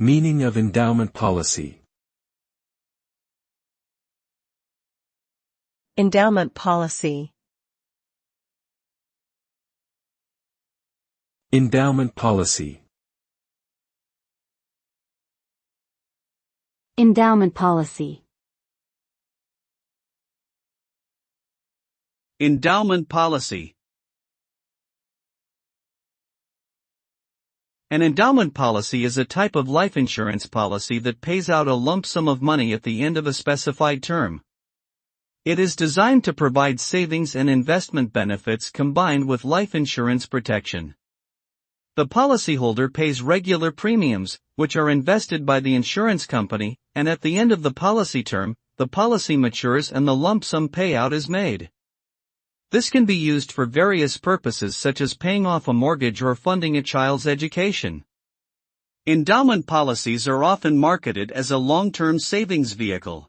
Meaning of endowment policy. Endowment policy. Endowment policy. Endowment policy. Endowment policy. An endowment policy is a type of life insurance policy that pays out a lump sum of money at the end of a specified term. It is designed to provide savings and investment benefits combined with life insurance protection. The policyholder pays regular premiums, which are invested by the insurance company, and at the end of the policy term, the policy matures and the lump sum payout is made. This can be used for various purposes such as paying off a mortgage or funding a child's education. Endowment policies are often marketed as a long-term savings vehicle.